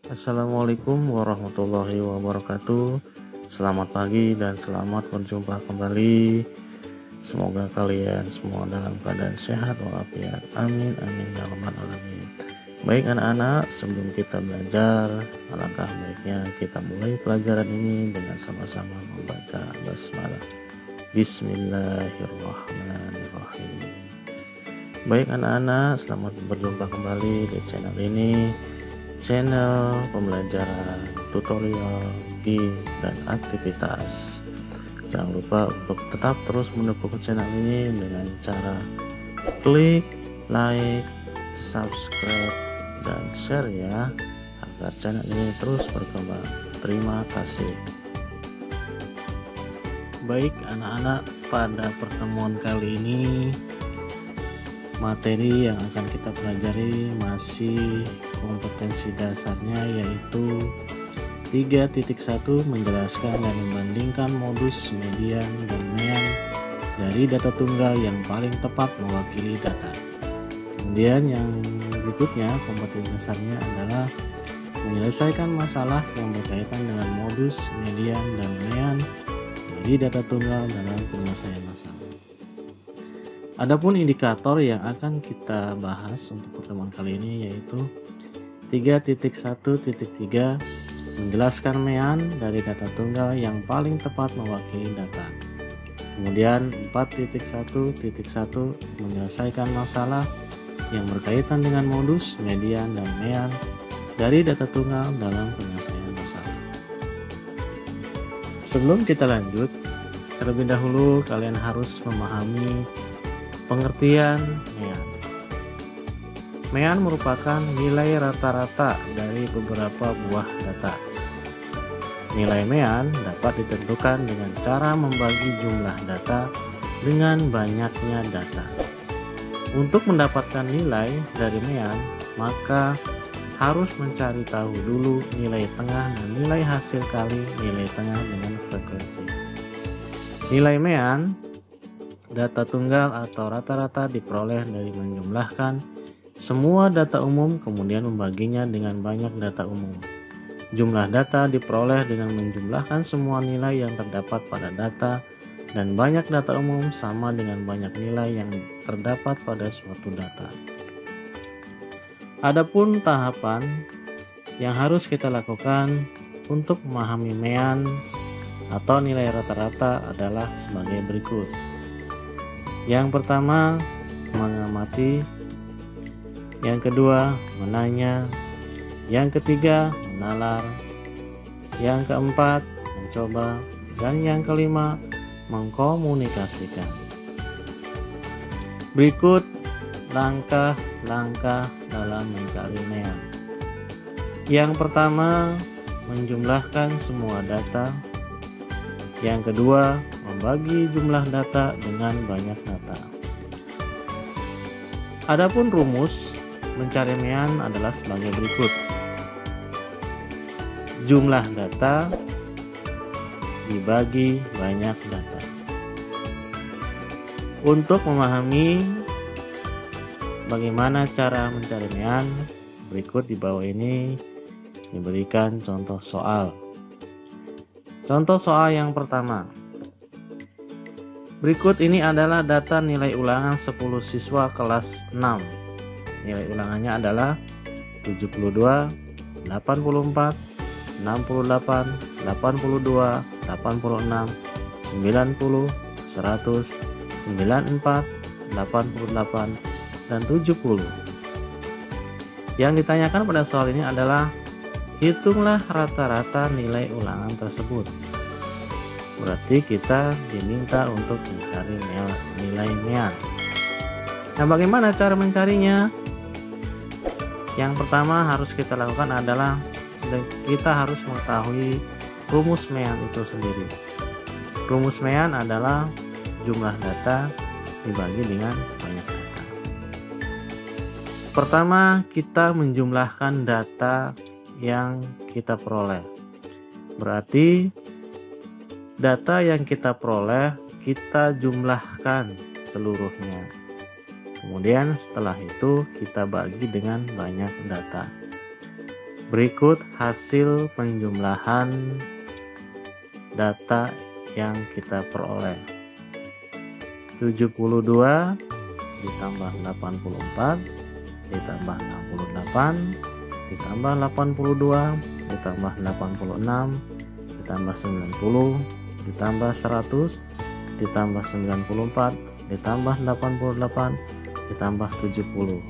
Assalamualaikum warahmatullahi wabarakatuh. Selamat pagi dan selamat berjumpa kembali. Semoga kalian semua dalam keadaan sehat walafiat. Amin amin ya rabbal alamin. Baik anak-anak, sebelum kita belajar, alangkah baiknya kita mulai pelajaran ini dengan sama-sama membaca basmalah. Bismillahirrahmanirrahim. Baik anak-anak, selamat berjumpa kembali di channel ini, channel pembelajaran tutorial game dan aktivitas. Jangan lupa untuk tetap terus mendukung channel ini dengan cara klik like, subscribe, dan share ya, agar channel ini terus berkembang. Terima kasih. Baik anak-anak, pada pertemuan kali ini materi yang akan kita pelajari masih kompetensi dasarnya, yaitu 3.1 menjelaskan dan membandingkan modus, median, dan mean dari data tunggal yang paling tepat mewakili data. Kemudian yang berikutnya kompetensi dasarnya adalah menyelesaikan masalah yang berkaitan dengan modus, median, dan mean dari data tunggal dalam penyelesaian masalah. Adapun indikator yang akan kita bahas untuk pertemuan kali ini yaitu 3.1.3 menjelaskan mean dari data tunggal yang paling tepat mewakili data. Kemudian 4.1.1 menyelesaikan masalah yang berkaitan dengan modus, median, dan mean dari data tunggal dalam penyelesaian masalah. Sebelum kita lanjut, terlebih dahulu kalian harus memahami pengertian mean. Mean merupakan nilai rata-rata dari beberapa buah data. Nilai mean dapat ditentukan dengan cara membagi jumlah data dengan banyaknya data. Untuk mendapatkan nilai dari mean, maka harus mencari tahu dulu nilai tengah dan nilai hasil kali nilai tengah dengan frekuensi. Nilai mean data tunggal atau rata-rata diperoleh dari menjumlahkan semua data umum kemudian membaginya dengan banyak data umum. Jumlah data diperoleh dengan menjumlahkan semua nilai yang terdapat pada data, dan banyak data umum sama dengan banyak nilai yang terdapat pada suatu data. Adapun tahapan yang harus kita lakukan untuk memahami mean atau nilai rata-rata adalah sebagai berikut. Yang pertama, mengamati. Yang kedua, menanya. Yang ketiga, menalar. Yang keempat, mencoba. Dan yang kelima, mengkomunikasikan. Berikut langkah-langkah dalam mencari mean. Yang pertama, menjumlahkan semua data. Yang kedua, membagi jumlah data dengan banyak data. Adapun rumus mencari mean adalah sebagai berikut. Jumlah data dibagi banyak data. Untuk memahami bagaimana cara mencari mean, berikut di bawah ini diberikan contoh soal. Contoh soal yang pertama. Berikut ini adalah data nilai ulangan 10 siswa kelas 6. Nilai ulangannya adalah 72, 84, 68, 82, 86, 90, 100, 94, 88, dan 70. Yang ditanyakan pada soal ini adalah hitunglah rata-rata nilai ulangan tersebut. Berarti kita diminta untuk mencari nilai mean. Nah, bagaimana cara mencarinya? Yang pertama harus kita lakukan adalah kita harus mengetahui rumus mean itu sendiri. Rumus mean adalah jumlah data dibagi dengan banyak data. Pertama, kita menjumlahkan data yang kita peroleh. Berarti data yang kita peroleh kita jumlahkan seluruhnya. Kemudian setelah itu kita bagi dengan banyak data. Berikut hasil penjumlahan data yang kita peroleh. 72 ditambah 84 ditambah 68 ditambah 82 ditambah 86 ditambah 90 ditambah 100 ditambah 94 ditambah 88 ditambah 70,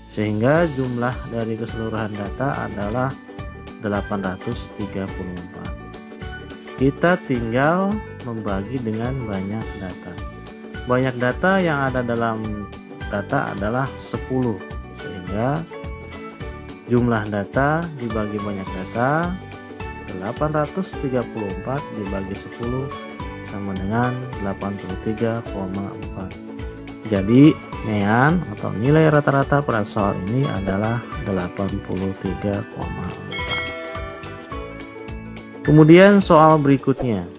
sehingga jumlah dari keseluruhan data adalah 834. Kita tinggal membagi dengan banyak data. Banyak data yang ada dalam data adalah 10, sehingga jumlah data dibagi banyak data 834 dibagi 10 sama dengan 83,4. Jadi MEAN atau nilai rata-rata pada soal ini adalah 83,4. Kemudian soal berikutnya.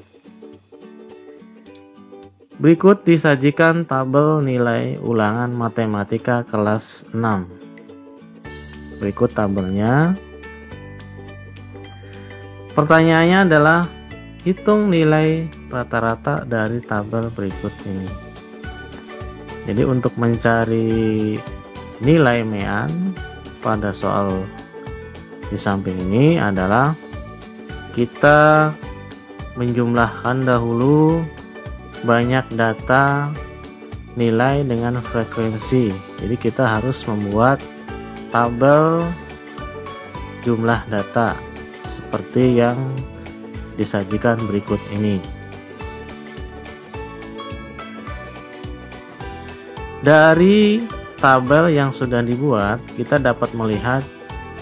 Berikut disajikan tabel nilai ulangan matematika kelas 6. Berikut tabelnya. Pertanyaannya adalah hitung nilai rata-rata dari tabel berikut ini. Jadi untuk mencari nilai MEAN pada soal di samping ini adalah kita menjumlahkan dahulu banyak data nilai dengan frekuensi. Jadi kita harus membuat tabel jumlah data seperti yang disajikan berikut ini. Dari tabel yang sudah dibuat, kita dapat melihat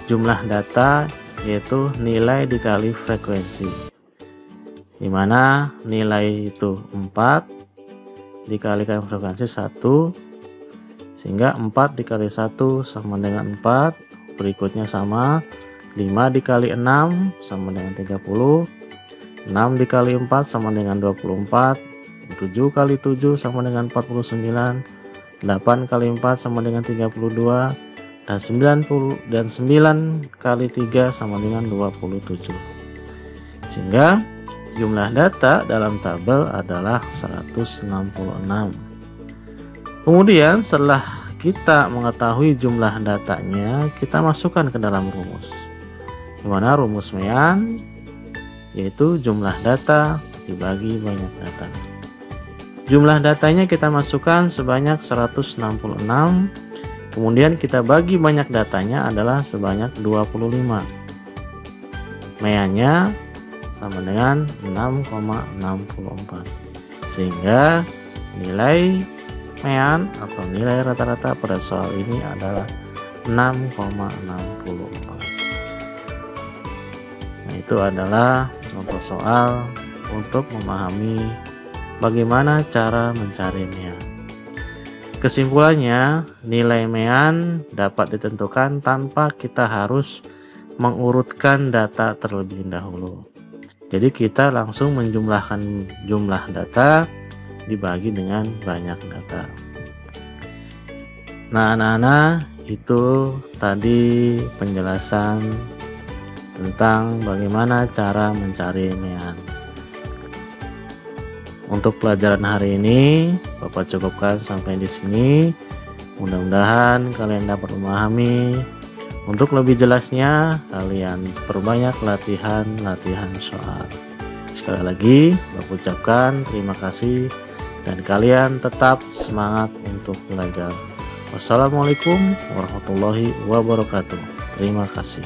jumlah data yaitu nilai dikali frekuensi, di mana nilai itu 4 dikalikan frekuensi 1, sehingga 4 dikali 1 sama dengan 4. Berikutnya sama, 5 dikali 6 sama dengan 30, 6 dikali 4 sama dengan 24, 7 kali 7 sama dengan 49, 8 kali 4 sama dengan 32, dan 9 kali 3 sama dengan 27. Sehingga jumlah data dalam tabel adalah 166. Kemudian setelah kita mengetahui jumlah datanya, kita masukkan ke dalam rumus. Di mana rumus MEAN yaitu jumlah data dibagi banyak data. Jumlah datanya kita masukkan sebanyak 166, kemudian kita bagi banyak datanya adalah sebanyak 25. MEAN-nya sama dengan 6,64, sehingga nilai MEAN atau nilai rata-rata pada soal ini adalah 6,64. Nah, itu adalah contoh soal untuk memahami bagaimana cara mencari MEAN. Kesimpulannya, nilai MEAN dapat ditentukan tanpa kita harus mengurutkan data terlebih dahulu. Jadi kita langsung menjumlahkan jumlah data dibagi dengan banyak data. Nah, anak-anak, itu tadi penjelasan tentang bagaimana cara mencari MEAN. Untuk pelajaran hari ini Bapak cukupkan sampai di sini. Mudah-mudahan kalian dapat memahami. Untuk lebih jelasnya kalian perbanyak latihan soal. Sekali lagi Bapak ucapkan terima kasih dan kalian tetap semangat untuk belajar. Wassalamualaikum warahmatullahi wabarakatuh. Terima kasih.